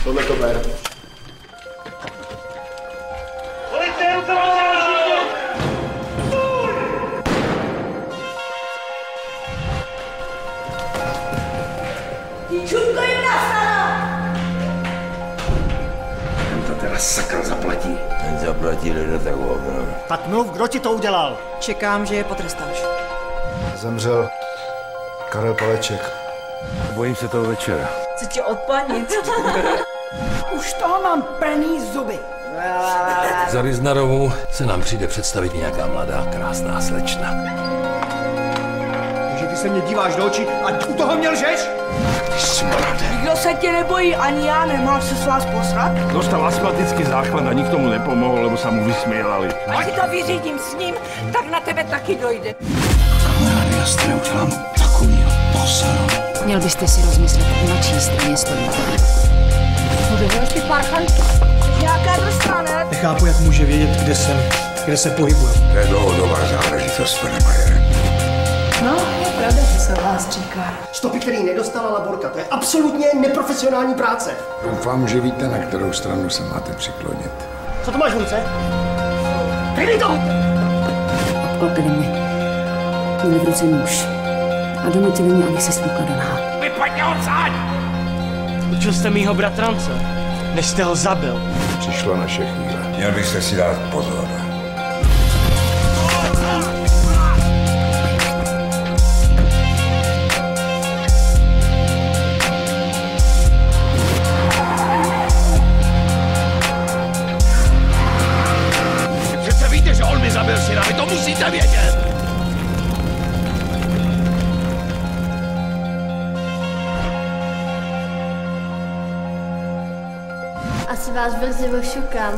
Tohle to ber. Čutko jim nastalo! Ten to teda sakra zaplatí. Ten zaplatí do tak opravdu. Tak mluv, kdo ti to udělal? Čekám, že je potrestáš. Zemřel Karel Paleček. Bojím se toho večera. Chci tě odpanit. Už toho mám plný zuby. Za Riznarovou se nám přijde představit nějaká mladá, krásná slečna. Takže ty se mě díváš do očí a u toho mě lžeš? Ty smrade. Nikdo se tě nebojí, ani já, nemám se s vás posrat? Dostal astmatický záchvat a nikdo mu nepomohl, lebo sa mu vysmielali. Až si to vyřídím s ním, tak na tebe taky dojde. Kamarády, já si neudělám takovýho poselu. Měl byste si rozmyslet, na čí straně stojíte. Podehráš ty parchantky. Nějaká dostá, ne? Nechápu, jak může vědět, kde se pohybuje. To je dlouhodobá záležitost, pane majore. No, je pravda, že se o vás říká. Stopy, který nedostala laborka, to je absolutně neprofesionální práce. Doufám, že víte, na kterou stranu se máte přiklonit. Co to máš v ruce? Dej to! Obklopili mě. Měli v ruce nůž. A donutili mě, abych se spukla do náha. Vypadně odsaď! Učil jste mýho bratrance, než jste ho zabil. Přišla naše chvíle. Měl byste si dát pozor. Přece víte, že on mi zabil syna, vy to musíte vědět! Asi vás brzy ošukám.